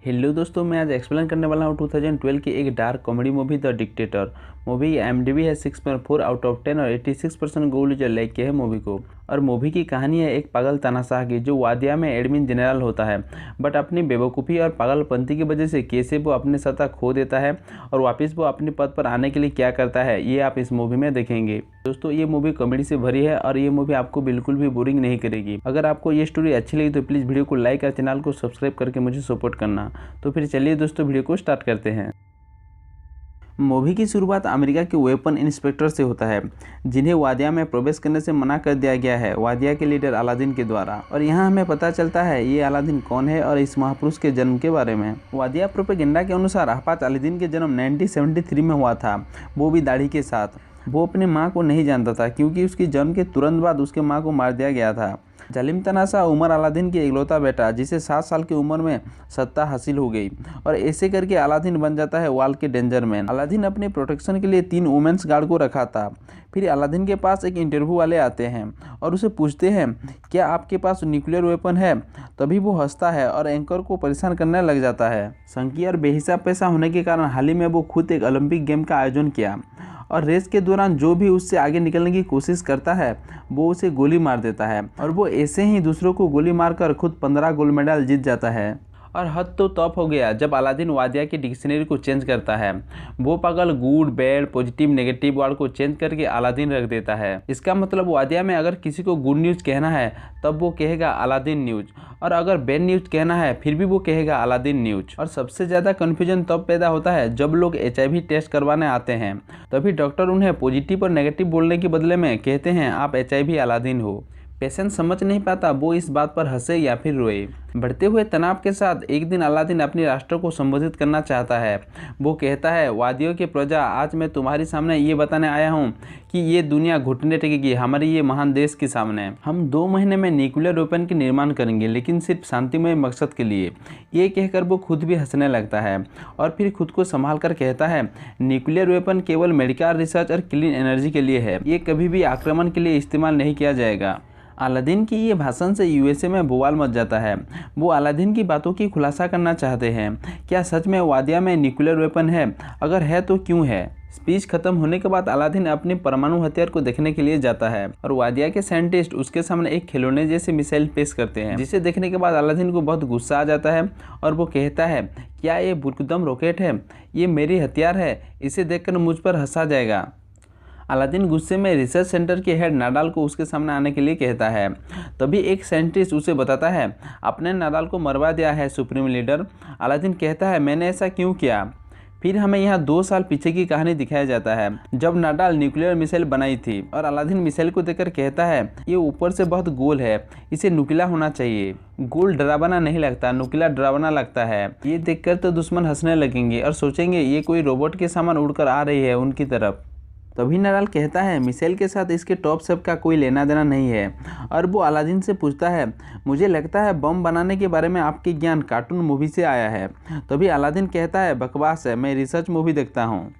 Hello दोस्तों, मैं आज एक्सप्लेन करने वाला हूँ 2012 की एक dark comedy movie the dictator. Movie IMDb है 6.4 आउट ऑफ 10 और 86% गूगल यूजर लाइक किया है मूवी को। और मूवी की कहानी है एक पागल तानाशाह की जो वादिया में एडमिन जनरल होता है, बट अपनी बेवकूफ़ी और पागलपंती की वजह से कैसे वो अपनी सत्ता खो देता है और वापस वो अपने पद पर आने के लिए क्या करता है, ये आप इस मूवी में देखेंगे। दोस्तों, ये मूवी कॉमेडी से भरी है और ये मूवी आपको बिल्कुल भी बोरिंग नहीं करेगी। अगर आपको ये स्टोरी अच्छी लगी तो प्लीज़ वीडियो को लाइक और चैनल को सब्सक्राइब करके मुझे सपोर्ट करना। तो फिर चलिए दोस्तों, वीडियो को स्टार्ट करते हैं। मूवी की शुरुआत अमेरिका के वेपन इंस्पेक्टर से होता है जिन्हें वादिया में प्रवेश करने से मना कर दिया गया है वादिया के लीडर अलादीन के द्वारा। और यहाँ हमें पता चलता है ये अलादीन कौन है और इस महापुरुष के जन्म के बारे में। वादिया प्रोपेगेंडा के अनुसार आहपात अलादीन के जन्म 1973 में हुआ था, वो भी दाढ़ी के साथ। वो अपनी माँ को नहीं जानता था क्योंकि उसके जन्म के तुरंत बाद उसके माँ को मार दिया गया था। जालिम तनाशाह उमर अलादीन की इकलौता बेटा जिसे 7 साल की उम्र में सत्ता हासिल हो गई और ऐसे करके अलादीन बन जाता है वाल के डेंजर मैन। अलादीन अपने प्रोटेक्शन के लिए 3 वुमेन्स गार्ड को रखा था। फिर अलादीन के पास एक इंटरव्यू वाले आते हैं और उसे पूछते हैं क्या आपके पास न्यूक्लियर वेपन है। तभी वो हंसता है और एंकर को परेशान करने लग जाता है। संकीय और बेहिसाब पैसा होने के कारण हाल ही में वो खुद एक ओलंपिक गेम का आयोजन किया और रेस के दौरान जो भी उससे आगे निकलने की कोशिश करता है वो उसे गोली मार देता है और वो ऐसे ही दूसरों को गोली मारकर खुद 15 गोल्ड मेडल जीत जाता है। और हद तो तब हो गया जब अलादीन वादिया की डिक्शनरी को चेंज करता है। वो पागल good bad positive negative word को चेंज करके अलादीन रख देता है। इसका मतलब वादिया में अगर किसी को गुड न्यूज़ कहना है तब वो कहेगा अलादीन न्यूज़, और अगर बैड न्यूज़ कहना है फिर भी वो कहेगा अलादीन न्यूज़। और सबसे ज़्यादा कन्फ्यूजन तब पैदा होता है जब लोग HIV टेस्ट करवाने आते हैं, तभी डॉक्टर उन्हें पॉजिटिव और नेगेटिव बोलने के बदले में कहते हैं आप HIV अलादीन हो। पेशेंट समझ नहीं पाता वो इस बात पर हंसे या फिर रोए। बढ़ते हुए तनाव के साथ एक दिन अलादीन अपने राष्ट्र को संबोधित करना चाहता है। वो कहता है वादियों के प्रजा, आज मैं तुम्हारे सामने ये बताने आया हूँ कि ये दुनिया घुटने टेकेगी हमारे ये महान देश के सामने। हम 2 महीने में न्यूक्लियर वेपन के निर्माण करेंगे, लेकिन सिर्फ शांतिमय मकसद के लिए। ये कहकर वो खुद भी हंसने लगता है और फिर खुद को संभाल कर कहता है न्यूक्लियर वेपन केवल मेडिकल रिसर्च और क्लीन एनर्जी के लिए है, ये कभी भी आक्रमण के लिए इस्तेमाल नहीं किया जाएगा। अलादीन की ये भाषण से USA में बवाल मच जाता है। वो अलादीन की बातों की खुलासा करना चाहते हैं। क्या सच में वादिया में न्यूक्लियर वेपन है? अगर है तो क्यों है? स्पीच खत्म होने के बाद अलादीन अपने परमाणु हथियार को देखने के लिए जाता है और वादिया के साइंटिस्ट उसके सामने एक खिलौने जैसे मिसाइल पेश करते हैं, जिसे देखने के बाद अलादीन को बहुत गुस्सा आ जाता है और वो कहता है क्या ये बुरकदम रॉकेट है? ये मेरी हथियार है, इसे देखकर मुझ पर हंसा जाएगा। अलादीन गुस्से में रिसर्च सेंटर के हेड नाडाल को उसके सामने आने के लिए कहता है। तभी एक साइंटिस्ट उसे बताता है आपने नाडाल को मरवा दिया है सुप्रीम लीडर। अलादीन कहता है मैंने ऐसा क्यों किया? फिर हमें यहाँ 2 साल पीछे की कहानी दिखाया जाता है जब नाडाल न्यूक्लियर मिसाइल बनाई थी और अलादीन मिसाइल को देखकर कहता है ये ऊपर से बहुत गोल है, इसे नुकीला होना चाहिए। गोल डरावना नहीं लगता, नुकीला डरावना लगता है। ये देखकर तो दुश्मन हंसने लगेंगे और सोचेंगे ये कोई रोबोट के सामान उड़कर आ रही है उनकी तरफ। तभी नाडाल कहता है मिसाइल के साथ इसके टॉप शेप का कोई लेना देना नहीं है। और वो अलादीन से पूछता है मुझे लगता है बम बनाने के बारे में आपके ज्ञान कार्टून मूवी से आया है। तभी अलादीन कहता है बकवास है, मैं रिसर्च मूवी देखता हूँ।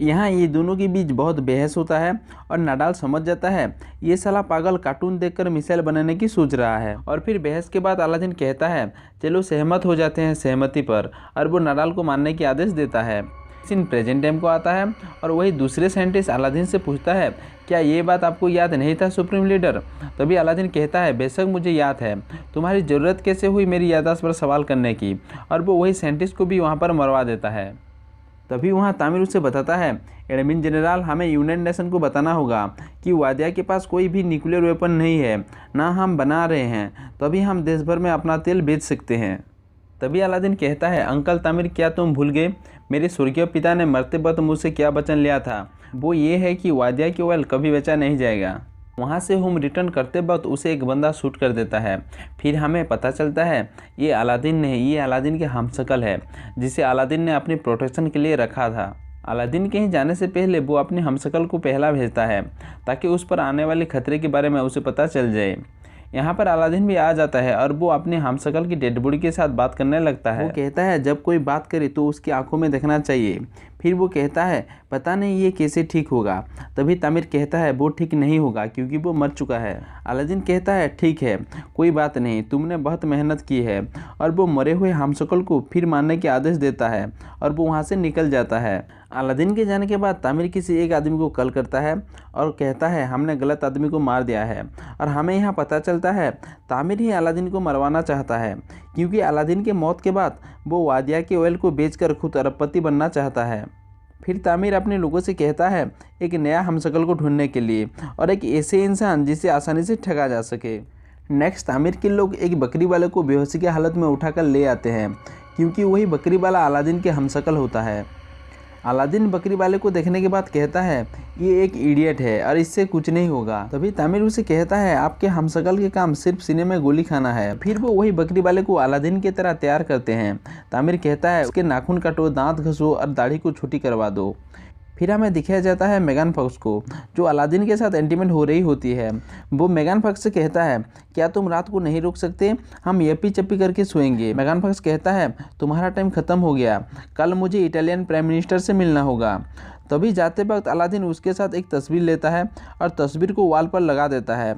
यहाँ ये दोनों के बीच बहुत बहस होता है और नाडाल समझ जाता है ये साला पागल कार्टून देखकर मिसाइल बनाने की सोच रहा है। और फिर बहस के बाद अलादीन कहता है चलो सहमत हो जाते हैं सहमति पर, और वो नाडाल को मारने के आदेश देता है। सीन प्रेजेंट टाइम को आता है और वही दूसरे साइंटिस्ट अलादीन से पूछता है क्या ये बात आपको याद नहीं था सुप्रीम लीडर? तभी अलादीन कहता है बेशक मुझे याद है, तुम्हारी ज़रूरत कैसे हुई मेरी याददाश्त पर सवाल करने की? और वो वही साइंटिस्ट को भी वहाँ पर मरवा देता है। तभी वहाँ तामिर उसे बताता है एडमिन जनरल, हमें यूनाइटेड नेशन को बताना होगा कि वादिया के पास कोई भी न्यूक्लियर वेपन नहीं है, ना हम बना रहे हैं, तभी हम देश भर में अपना तेल बेच सकते हैं। तभी अलादीन कहता है अंकल तामिर, क्या तुम भूल गए मेरे स्वर्गीय पिता ने मरते वक्त मुझसे क्या वचन लिया था? वो ये है कि वादिया की ऑयल कभी बेचा नहीं जाएगा। वहाँ से हम रिटर्न करते वक्त उसे एक बंदा शूट कर देता है। फिर हमें पता चलता है ये अलादीन नहीं, ये अलादीन के हमशक्ल है जिसे अलादीन ने अपनी प्रोटेक्शन के लिए रखा था। अलादीन कहीं जाने से पहले वो अपने हमशक्ल को पहला भेजता है ताकि उस पर आने वाले खतरे के बारे में उसे पता चल जाए। यहाँ पर अलादीन भी आ जाता है और वो अपने हमशक्ल की डेड बॉडी के साथ बात करने लगता है। वो कहता है जब कोई बात करे तो उसकी आंखों में देखना चाहिए। फिर वो कहता है पता नहीं ये कैसे ठीक होगा। तभी तामिर कहता है वो ठीक नहीं होगा क्योंकि वो मर चुका है। अलादीन कहता है ठीक है, कोई बात नहीं, तुमने बहुत मेहनत की है। और वो मरे हुए हमशक्ल को फिर मारने के आदेश देता है और वो वहाँ से निकल जाता है। अलादीन के जाने के बाद तामिर किसी एक आदमी को कॉल करता है और कहता है हमने गलत आदमी को मार दिया है। और हमें यहाँ पता चलता है तामिर ही अलादीन को मरवाना चाहता है क्योंकि अलादीन के मौत के बाद वो वादिया के ऑयल को बेचकर खुद अरबपति बनना चाहता है। फिर तामिर अपने लोगों से कहता है एक नया हमशक्ल को ढूंढने के लिए और एक ऐसे इंसान जिसे आसानी से ठगा जा सके। नेक्स्ट तामिर के लोग एक बकरी वाले को बेहोशी की हालत में उठाकर ले आते हैं क्योंकि वही बकरी वाला अलादीन के हमशक्ल होता है। अलादीन बकरी वाले को देखने के बाद कहता है ये एक इडियट है और इससे कुछ नहीं होगा। तभी तामिर उसे कहता है आपके हमशक्ल के काम सिर्फ सीने में गोली खाना है। फिर वो वही बकरी वाले को अलादीन की तरह तैयार करते हैं। तामिर कहता है उसके नाखून काटो, दांत घसो और दाढ़ी को छोटी करवा दो। फिर हमें दिखाया जाता है मेगन फॉक्स को जो अलादीन के साथ इंटीमेट हो रही होती है। वो मेगन फॉक्स से कहता है क्या तुम रात को नहीं रुक सकते, हम यप्पी चप्पी करके सोएंगे। मेगन फॉक्स कहता है तुम्हारा टाइम ख़त्म हो गया, कल मुझे इटालियन प्राइम मिनिस्टर से मिलना होगा। तभी जाते वक्त अलादीन उसके साथ एक तस्वीर लेता है और तस्वीर को वॉल पर लगा देता है।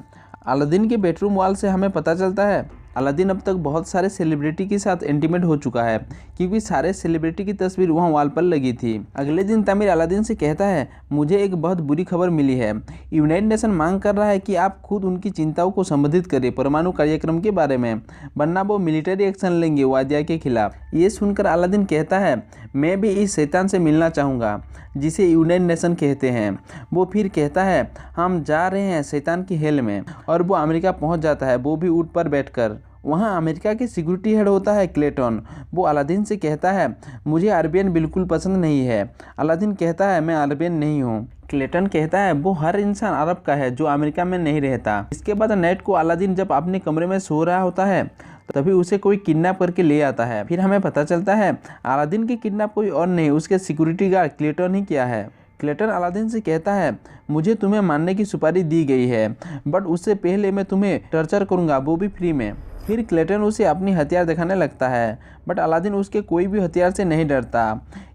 अलादीन के बेडरूम वॉल से हमें पता चलता है अलादीन अब तक बहुत सारे सेलिब्रिटी के साथ इंटीमेट हो चुका है क्योंकि सारे सेलिब्रिटी की तस्वीर वहाँ वॉल पर लगी थी। अगले दिन तामिर अलादीन से कहता है मुझे एक बहुत बुरी खबर मिली है, यूनाइटेड नेशन मांग कर रहा है कि आप खुद उनकी चिंताओं को संबोधित करें परमाणु कार्यक्रम के बारे में, वरना वो मिलिट्री एक्शन लेंगे वादिया के खिलाफ। ये सुनकर अलादीन कहता है मैं भी इस शैतान से मिलना चाहूँगा जिसे यूनाइटेड नेशन कहते हैं। वो फिर कहता है हम जा रहे हैं शैतान की हेल में और वो अमेरिका पहुंच जाता है, वो भी ऊँट पर बैठकर। वहाँ अमेरिका के सिक्योरिटी हेड होता है क्लेटन। वो अलादीन से कहता है मुझे अरबियन बिल्कुल पसंद नहीं है। अलादीन कहता है मैं अरबियन नहीं हूँ। क्लेटन कहता है वो हर इंसान अरब का है जो अमेरिका में नहीं रहता। इसके बाद नाइट को अलादीन जब अपने कमरे में सो रहा होता है तभी उसे कोई किडनैप करके ले आता है। फिर हमें पता चलता है अलादीन की किडनैप कोई और नहीं उसके सिक्योरिटी गार्ड क्लेटन ही किया है। क्लेटन अलादीन से कहता है मुझे तुम्हें मारने की सुपारी दी गई है बट उससे पहले मैं तुम्हें टॉर्चर करूँगा, वो भी फ्री में। फिर क्लेटन उसे अपनी हथियार दिखाने लगता है बट अलादीन उसके कोई भी हथियार से नहीं डरता।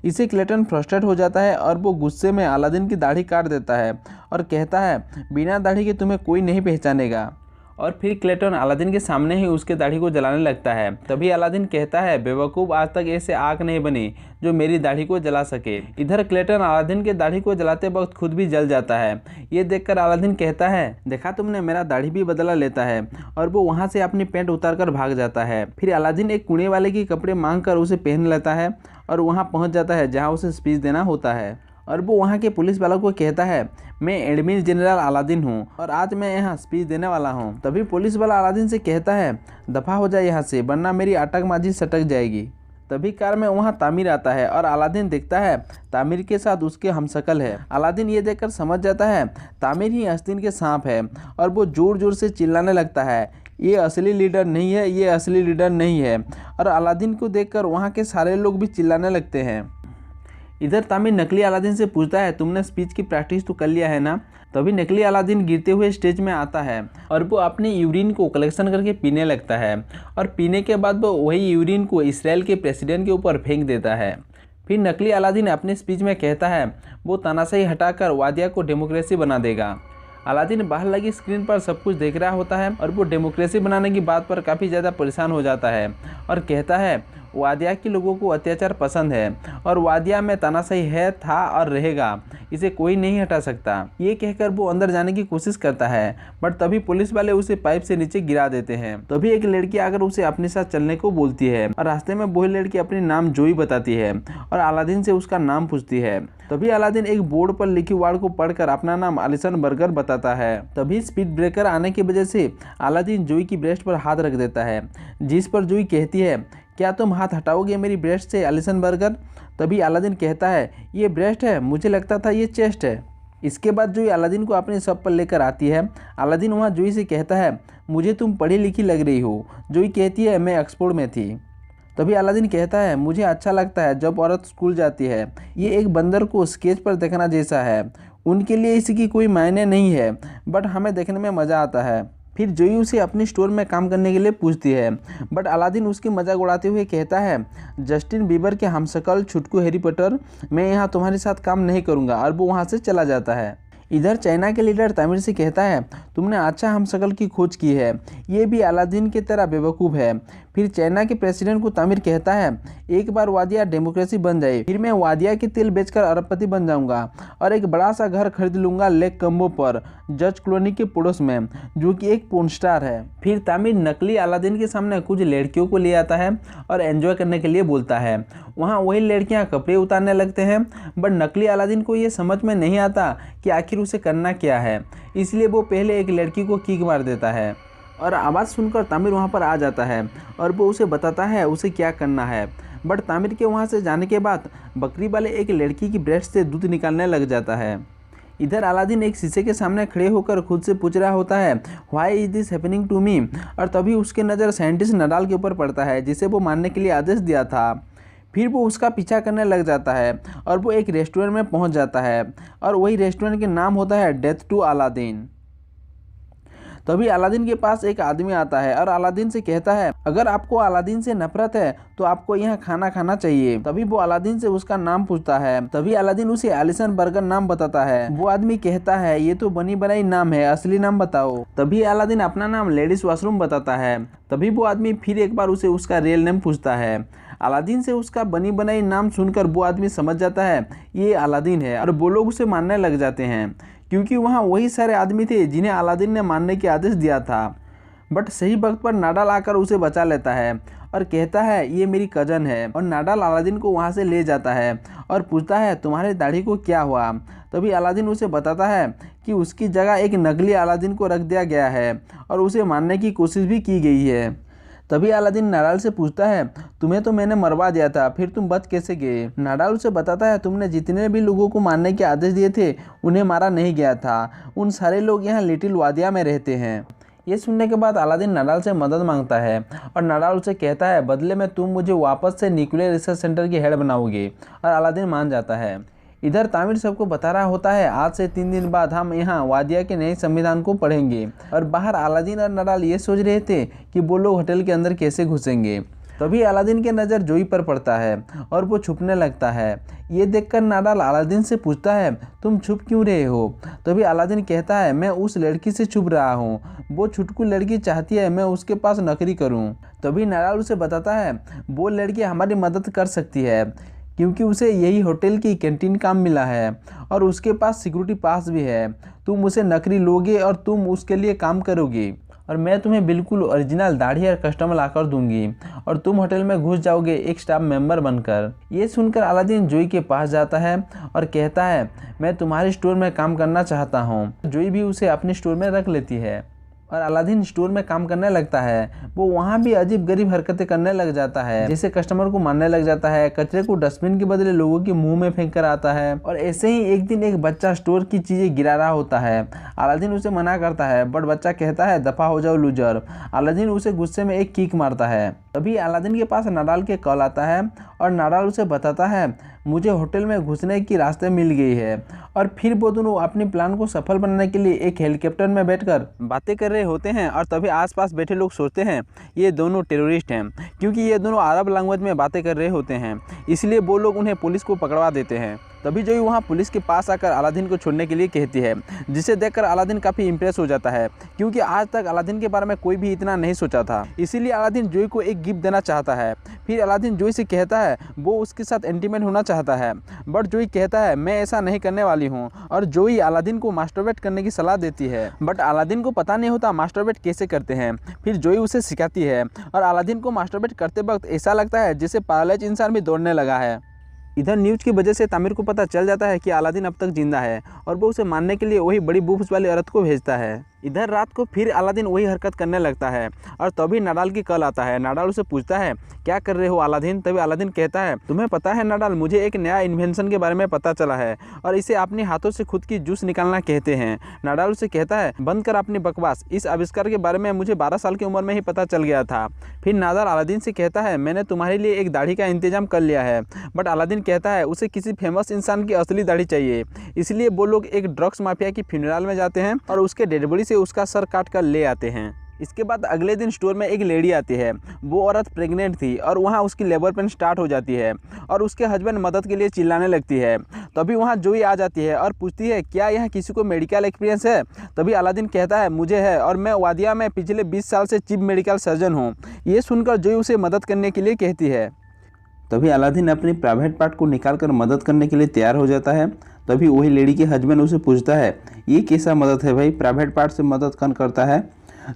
इसे क्लेटन फ्रस्ट्रेट हो जाता है और वो गुस्से में अलादीन की दाढ़ी काट देता है और कहता है बिना दाढ़ी के तुम्हें कोई नहीं पहचानेगा। और फिर क्लेटन अलादीन के सामने ही उसके दाढ़ी को जलाने लगता है। तभी अलादीन कहता है बेवकूफ़, आज तक ऐसे आग नहीं बनी जो मेरी दाढ़ी को जला सके। इधर क्लेटन अलादीन के दाढ़ी को जलाते वक्त खुद भी जल जाता है। ये देखकर अलादीन कहता है देखा तुमने, मेरा दाढ़ी भी बदला लेता है। और वो वहाँ से अपनी पैंट उतार कर भाग जाता है। फिर अलादीन एक कुएं वाले के कपड़े मांग कर उसे पहन लेता है और वहाँ पहुँच जाता है जहाँ उसे स्पीच देना होता है। और वो वहाँ के पुलिस वालों को कहता है मैं एडमिन जनरल अलादीन हूँ और आज मैं यहाँ स्पीच देने वाला हूँ। तभी पुलिस वाला अलादीन से कहता है दफ़ा हो जाए यहाँ से वरना मेरी आतंकबाजी सटक जाएगी। तभी कार में वहाँ तामिर आता है और अलादीन देखता है तामिर के साथ उसके हमशक्ल है। अलादीन ये देखकर समझ जाता है तामिर ही आस्तीन के सांप है और वो जोर जोर से चिल्लाने लगता है ये असली लीडर नहीं है, ये असली लीडर नहीं है। और अलादीन को देखकर वहाँ के सारे लोग भी चिल्लाने लगते हैं। इधर तामिर नकली अलादीन से पूछता है तुमने स्पीच की प्रैक्टिस तो कर लिया है ना। तभी नकली अलादीन गिरते हुए स्टेज में आता है और वो अपनी यूरिन को कलेक्शन करके पीने लगता है और पीने के बाद वो वही यूरिन को इसराइल के प्रेसिडेंट के ऊपर फेंक देता है। फिर नकली अलादीन अपने स्पीच में कहता है वो तानाशाही हटाकर वादिया को डेमोक्रेसी बना देगा। अलादीन बाहर लगी स्क्रीन पर सब कुछ देख रहा होता है और वो डेमोक्रेसी बनाने की बात पर काफ़ी ज़्यादा परेशान हो जाता है और कहता है वादिया के लोगों को अत्याचार पसंद है और वादिया में तानाशाही है, था और रहेगा, इसे कोई नहीं हटा सकता। ये कहकर वो अंदर जाने की कोशिश करता है बट तभी पुलिस वाले उसे पाइप से नीचे गिरा देते हैं। तभी एक लड़की आकर उसे अपने साथ चलने को बोलती है और रास्ते में वही लड़की अपने नाम जोई बताती है और अलादीन से उसका नाम पूछती है। तभी अलादीन एक बोर्ड पर लिखी वर्ड को पढ़कर अपना नाम अलिसन बर्गर बताता है। तभी स्पीड ब्रेकर आने की वजह से अलादीन जोई की ब्रेस्ट पर हाथ रख देता है जिस पर जोई कहती है क्या तुम हाथ हटाओगे मेरी ब्रेस्ट से अलिसन बर्गर। तभी अलादीन कहता है ये ब्रेस्ट है, मुझे लगता था ये चेस्ट है। इसके बाद जोई अलादीन को अपने शॉप पर लेकर आती है। अलादीन वहाँ जोई से कहता है मुझे तुम पढ़ी लिखी लग रही हो। जोई कहती है मैं ऑक्सफोर्ड में थी। तभी अलादीन कहता है मुझे अच्छा लगता है जब औरत स्कूल जाती है, ये एक बंदर को स्केच पर देखना जैसा है। उनके लिए इसकी कोई मायने नहीं है बट हमें देखने में मज़ा आता है। फिर जोई उसे अपने स्टोर में काम करने के लिए पूछती है, बट अलादीन उसकी मजाक उड़ाते हुए कहता है, जस्टिन बीबर के हमशक्ल छुटकू हैरी पॉटर, मैं यहाँ तुम्हारे साथ काम नहीं करूँगा, और वो वहाँ से चला जाता है। इधर चाइना के लीडर तामिर से कहता है, तुमने अच्छा हमशक्ल की खोज की है, ये भी अलादीन की तरह बेवकूफ़ है। फिर चाइना के प्रेसिडेंट को तामिर कहता है, एक बार वादिया डेमोक्रेसी बन जाए फिर मैं वादिया के तेल बेचकर अरबपति बन जाऊंगा और एक बड़ा सा घर खरीद लूंगा लेक कम्बो पर, जज कॉलोनी के पड़ोस में, जो कि एक पोर्न स्टार है। फिर तामिर नकली अलादीन के सामने कुछ लड़कियों को ले आता है और एंजॉय करने के लिए बोलता है। वहाँ वही लड़कियाँ कपड़े उतारने लगते हैं, बट नकली अलादीन को ये समझ में नहीं आता कि आखिर उसे करना क्या है, इसलिए वो पहले एक लड़की को किक मार देता है और आवाज़ सुनकर तामिर वहाँ पर आ जाता है और वो उसे बताता है उसे क्या करना है। बट तामिर के वहाँ से जाने के बाद बकरी वाले एक लड़की की ब्रेस्ट से दूध निकालने लग जाता है। इधर अलादीन एक शीशे के सामने खड़े होकर खुद से पूछ रहा होता है, why is this happening to me, और तभी उसके नज़र साइंटिस्ट नडाल के ऊपर पड़ता है जिसे वो मारने के लिए आदेश दिया था। फिर वो उसका पीछा करने लग जाता है और वो एक रेस्टोरेंट में पहुंच जाता है और वही रेस्टोरेंट के नाम होता है डेथ टू अलादीन। तभी अलादीन के पास एक आदमी आता है और अलादीन से कहता है, अगर आपको अलादीन से नफरत है तो आपको यहाँ खाना खाना चाहिए। तभी वो अलादीन से उसका नाम पूछता है। तभी अलादीन उसे एलिसन बर्गर नाम बताता है। वो आदमी कहता है, ये तो बनी बनाई नाम है, असली नाम बताओ। तभी अलादीन अपना नाम लेडीज वॉशरूम बताता है। तभी वो आदमी फिर एक बार उसे उसका रियल नेम पूछता है। अलादीन से उसका बनी बनाई नाम सुनकर वो आदमी समझ जाता है ये अलादीन है और वो लोग उसे मानने लग जाते हैं, क्योंकि वहाँ वही सारे आदमी थे जिन्हें अलादीन ने मारने के आदेश दिया था। बट सही वक्त पर नाडाल आकर उसे बचा लेता है और कहता है ये मेरी कज़न है, और नाडाल अलादीन को वहाँ से ले जाता है और पूछता है तुम्हारे दाढ़ी को क्या हुआ। तभी अलादीन उसे बताता है कि उसकी जगह एक नकली अलादीन को रख दिया गया है और उसे मारने की कोशिश भी की गई है। तभी अलादीन नाडाल से पूछता है, तुम्हें तो मैंने मरवा दिया था, फिर तुम बच कैसे गए। नाडाल उसे बताता है, तुमने जितने भी लोगों को मारने के आदेश दिए थे उन्हें मारा नहीं गया था, उन सारे लोग यहाँ लिटिल वादिया में रहते हैं। ये सुनने के बाद अलादीन नाडाल से मदद मांगता है और नाडाल उसे कहता है, बदले में तुम मुझे वापस से न्यूक्लियर रिसर्च सेंटर की हेड बनाओगे, और अलादीन मान जाता है। इधर तामिर सबको बता रहा होता है, आज से 3 दिन बाद हम यहाँ वादिया के नए संविधान को पढ़ेंगे, और बाहर अलादीन और नाडाल ये सोच रहे थे कि वो लोग होटल के अंदर कैसे घुसेंगे। तभी अलादीन की नज़र जोई पर पड़ता है और वो छुपने लगता है। ये देखकर नाडाल अलादीन से पूछता है, तुम छुप क्यों रहे हो। तभी अलादीन कहता है, मैं उस लड़की से छुप रहा हूँ, वो छुटकू लड़की चाहती है मैं उसके पास नौकरी करूँ। तभी नाडाल उसे बताता है, वो लड़की हमारी मदद कर सकती है क्योंकि उसे यही होटल की कैंटीन काम मिला है और उसके पास सिक्योरिटी पास भी है। तुम उसे नौकरी लोगे और तुम उसके लिए काम करोगे, और मैं तुम्हें बिल्कुल ओरिजिनल दाढ़ी और कस्टमर लाकर दूंगी और तुम होटल में घुस जाओगे एक स्टाफ मेंबर बनकर। ये सुनकर अलादीन जोई के पास जाता है और कहता है, मैं तुम्हारे स्टोर में काम करना चाहता हूँ। जोई भी उसे अपने स्टोर में रख लेती है और अलादीन स्टोर में काम करने लगता है। वो वहाँ भी अजीब गरीब हरकतें करने लग जाता है, जैसे कस्टमर को मारने लग जाता है, कचरे को डस्टबिन के बदले लोगों के मुंह में फेंक कर आता है। और ऐसे ही एक दिन एक बच्चा स्टोर की चीज़ें गिरा रहा होता है। अलादीन उसे मना करता है, बट बच्चा कहता है, दफ़ा हो जाओ लूजर। अलादीन उसे गुस्से में एक किक मारता है। तभी अलादीन के पास नाडाल के कॉल आता है और नाडाल उसे बताता है, मुझे होटल में घुसने की रास्ते मिल गई है। और फिर वो दोनों अपनी प्लान को सफल बनाने के लिए एक हेलीकॉप्टर में बैठकर बातें कर रहे होते हैं। और तभी आसपास बैठे लोग सोचते हैं ये दोनों टेररिस्ट हैं, क्योंकि ये दोनों अरब लैंग्वेज में बातें कर रहे होते हैं, इसलिए वो लोग उन्हें पुलिस को पकड़वा देते हैं। तभी जोई वहाँ पुलिस के पास आकर अलादीन को छोड़ने के लिए कहती है, जिसे देखकर अलादीन काफ़ी इंप्रेस हो जाता है, क्योंकि आज तक अलादीन के बारे में कोई भी इतना नहीं सोचा था। इसीलिए अलादीन जोई को एक गिफ्ट देना चाहता है। फिर अलादीन जोई से कहता है वो उसके साथ इंटीमेट होना चाहता है, बट जोई कहता है मैं ऐसा नहीं करने वाली हूँ, और जोई अलादीन को मास्टरबेट करने की सलाह देती है। बट अलादीन को पता नहीं होता मास्टरबेट कैसे करते हैं। फिर जोई उसे सिखाती है और अलादीन को मास्टरबेट करते वक्त ऐसा लगता है जैसे पैरालाइज इंसान भी दौड़ने लगा है। इधर न्यूज़ की वजह से तामिर को पता चल जाता है कि अलादीन अब तक जिंदा है और वो उसे मारने के लिए वही बड़ी बूब्स वाली औरत को भेजता है। इधर रात को फिर अलादीन वही हरकत करने लगता है और तभी नाडाल की कॉल आता है। नाडाल उसे पूछता है, क्या कर रहे हो अलादीन। तभी अलादीन कहता है, तुम्हें पता है नाडाल, मुझे एक नया इन्वेंशन के बारे में पता चला है और इसे अपने हाथों से खुद की जूस निकालना कहते हैं। नाडाल उसे कहता है, बंद कर अपनी बकवास, इस आविष्कार के बारे में मुझे 12 साल की उम्र में ही पता चल गया था। फिर नाडाल अलादीन से कहता है, मैंने तुम्हारे लिए एक दाढ़ी का इंतजाम कर लिया है। बट अलादीन कहता है उसे किसी फेमस इंसान की असली दाढ़ी चाहिए, इसलिए वो लोग एक ड्रग्स माफिया की फ्यूनरल में जाते हैं और उसके डेड बॉडी से उसका सर काट कर ले आते हैं। इसके बाद अगले दिन स्टोर में एक लेडी आती है। वो औरत प्रेग्नेंट थी और वहाँ उसकी लेबर पेन स्टार्ट हो जाती है और उसके हस्बैंड मदद के लिए चिल्लाने लगती है। तभी वहाँ जोई आ जाती है और पूछती है क्या यहाँ किसी को मेडिकल एक्सपीरियंस है। तभी अलादीन कहता है मुझे है और मैं वादिया में पिछले 20 साल से चीफ मेडिकल सर्जन हूँ। ये सुनकर जोई उसे मदद करने के लिए कहती है। तभी अलादीन अपनी प्राइवेट पार्ट को निकाल कर मदद करने के लिए तैयार हो जाता है। तभी वही लेडी के हस्बैंड उसे पूछता है ये कैसा मदद है भाई, प्राइवेट पार्ट से मदद कौन करता है।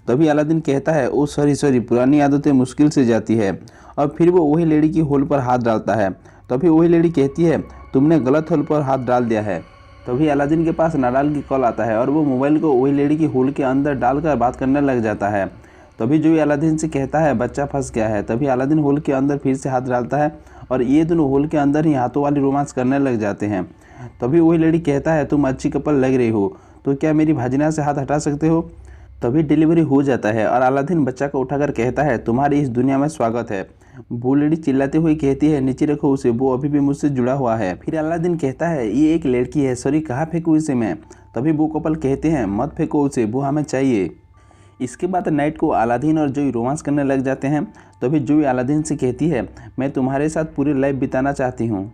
तभी अलादीन कहता है ओ सॉरी पुरानी आदतें मुश्किल से जाती है। और फिर वो वही लेडी की होल पर हाथ डालता है। तभी वही लेडी कहती है तुमने गलत होल पर हाथ डाल दिया है। तभी अलादीन के पास नाडाल की कॉल आता है और वो मोबाइल को वही लेडी की होल के अंदर डालकर बात करने लग जाता है। तभी जोई अलादीन से कहता है बच्चा फंस गया है। तभी अलादीन होल के अंदर फिर से हाथ डालता है और ये दोनों होल के अंदर ही हाथों वाली रोमांस करने लग जाते हैं। तभी वही लेडी कहता है तुम अच्छी कपल लग रही हो, तो क्या मेरी भाजीना से हाथ हटा सकते हो। तभी डिलीवरी हो जाता है और अलादीन बच्चा को उठाकर कहता है तुम्हारी इस दुनिया में स्वागत है। वो लेडी चिल्लाते हुए कहती है नीचे रखो उसे, वो अभी भी मुझसे जुड़ा हुआ है। फिर अलादीन कहता है ये एक लड़की है, सॉरी कहाँ फेंकूँ इसे मैं। तभी वो कपल कहते हैं मत फेंको उसे, वो हमें चाहिए। इसके बाद नाइट को अलादीन और जोई रोमांस करने लग जाते हैं। तभी जोई अलादीन से कहती है मैं तुम्हारे साथ पूरी लाइफ बिताना चाहती हूँ।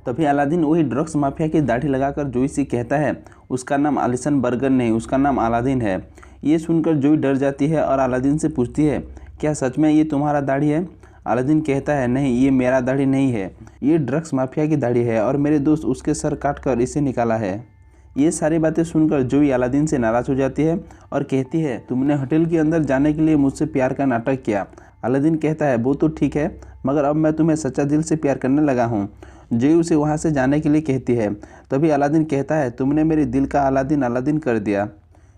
तभी अलादीन वही ड्रग्स माफिया की दाढ़ी लगाकर जोई से कहता है उसका नाम आलिसन बर्गर नहीं, उसका नाम अलादीन है। ये सुनकर जोई डर जाती है और अलादीन से पूछती है क्या सच में ये तुम्हारा दाढ़ी है। अलादीन कहता है नहीं ये मेरा दाढ़ी नहीं है, ये ड्रग्स माफिया की दाढ़ी है और मेरे दोस्त उसके सर काट कर इसे निकाला है। ये सारी बातें सुनकर जोई अलादीन से नाराज़ हो जाती है और कहती है तुमने होटल के अंदर जाने के लिए मुझसे प्यार का नाटक किया। अलादीन कहता है वो तो ठीक है मगर अब मैं तुम्हें सच्चा दिल से प्यार करने लगा हूँ। जोई उसे वहाँ से जाने के लिए कहती है। तभी अलादीन कहता है तुमने मेरे दिल का अलादीन कर दिया।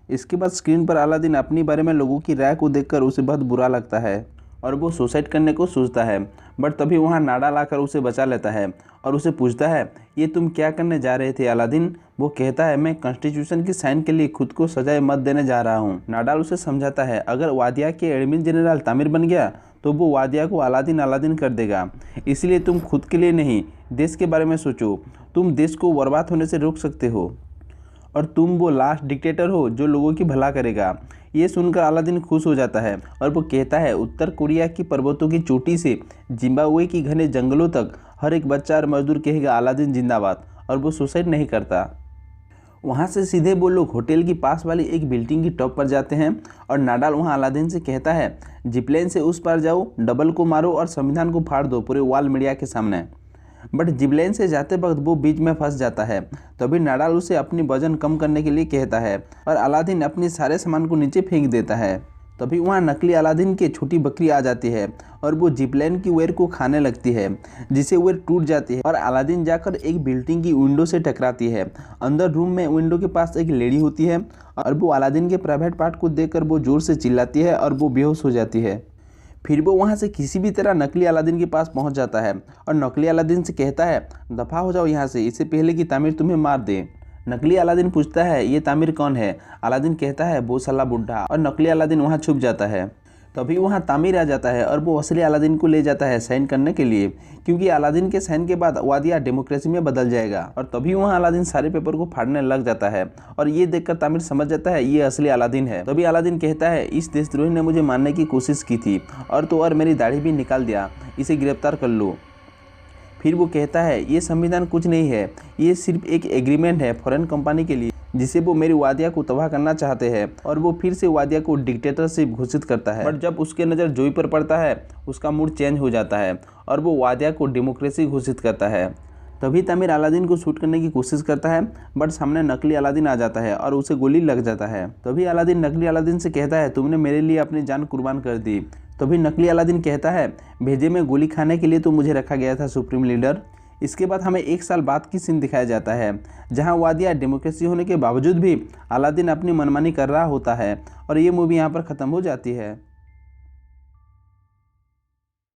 इसके बाद स्क्रीन पर अलादीन अपने बारे में लोगों की राय को देखकर उसे बहुत बुरा लगता है और वो सुसाइड करने को सोचता है। बट तभी वहाँ नाडाल आकर उसे बचा लेता है और उसे पूछता है ये तुम क्या करने जा रहे थे अलादीन। वो कहता है मैं कॉन्स्टिट्यूशन की साइन के लिए खुद को सजाए मत देने जा रहा हूँ। नाडाल उसे समझाता है अगर वादिया के एडमिन जनरल तामिर बन गया तो वो वादिया को अलादीन कर देगा, इसलिए तुम खुद के लिए नहीं देश के बारे में सोचो। तुम देश को बर्बाद होने से रोक सकते हो और तुम वो लास्ट डिक्टेटर हो जो लोगों की भला करेगा। ये सुनकर अलादीन खुश हो जाता है और वो कहता है उत्तर कोरिया की पर्वतों की चोटी से जिम्बाब्वे की घने जंगलों तक हर एक बच्चा और मजदूर कहेगा अलादीन जिंदाबाद। और वो सुसाइड नहीं करता। वहाँ से सीधे वो लोग होटल की पास वाली एक बिल्डिंग की टॉप पर जाते हैं और नाडाल वहाँ अलादीन से कहता है जिपलाइन से उस पार जाओ, डबल को मारो और संविधान को फाड़ दो पूरे वाल मीडिया के सामने। बट जिपलाइन से जाते वक्त वो बीच में फंस जाता है। तभी नाडाल उसे अपनी वजन कम करने के लिए कहता है और अलादीन अपने सारे सामान को नीचे फेंक देता है। तभी वहाँ नकली अलादीन की छोटी बकरी आ जाती है और वो जिपलाइन की वेयर को खाने लगती है जिससे वेयर टूट जाती है और अलादीन जाकर एक बिल्डिंग की विंडो से टकराती है। अंदर रूम में विंडो के पास एक लेडी होती है और वो अलादीन के प्राइवेट पार्ट को देखकर वो जोर से चिल्लाती है और वो बेहोश हो जाती है। फिर वो वहाँ से किसी भी तरह नकली अलादीन के पास पहुँच जाता है और नकली अलादीन से कहता है दफ़ा हो जाओ यहाँ से, इससे पहले कि तामिर तुम्हें मार दे। नकली अलादीन पूछता है ये तामिर कौन है। अलादीन कहता है वो साला बुढ़ा और नकली अलादीन वहाँ छुप जाता है। तभी वहाँ तामिर आ जाता है और वो असली अलादीन को ले जाता है साइन करने के लिए, क्योंकि अलादीन के साइन के बाद वादिया डेमोक्रेसी में बदल जाएगा। और तभी वहाँ अलादीन सारे पेपर को फाड़ने लग जाता है और ये देखकर तामिर समझ जाता है ये असली अलादीन है। तभी अलादीन कहता है इस देशद्रोही ने मुझे मारने की कोशिश की थी और तो और मेरी दाढ़ी भी निकाल दिया, इसे गिरफ्तार कर लो। फिर वो कहता है ये संविधान कुछ नहीं है, ये सिर्फ एक एग्रीमेंट है फॉरेन कंपनी के लिए जिसे वो मेरी वादिया को तबाह करना चाहते हैं। और वो फिर से वादिया को डिक्टेटरशिप घोषित करता है। बट जब उसके नज़र जोई पर पड़ता है उसका मूड चेंज हो जाता है और वो वादिया को डेमोक्रेसी घोषित करता है। तभी तामिर अलादीन को शूट करने की कोशिश करता है बट सामने नकली अलादीन आ जाता है और उसे गोली लग जाता है। तभी अलादीन नकली अलादीन से कहता है तुमने मेरे लिए अपनी जान कुर्बान कर दी। तभी नकली अलादीन कहता है भेजे में गोली खाने के लिए तो मुझे रखा गया था सुप्रीम लीडर। इसके बाद हमें 1 साल बाद की सीन दिखाया जाता है जहां वादिया डेमोक्रेसी होने के बावजूद भी अलादीन अपनी मनमानी कर रहा होता है और ये मूवी यहाँ पर ख़त्म हो जाती है।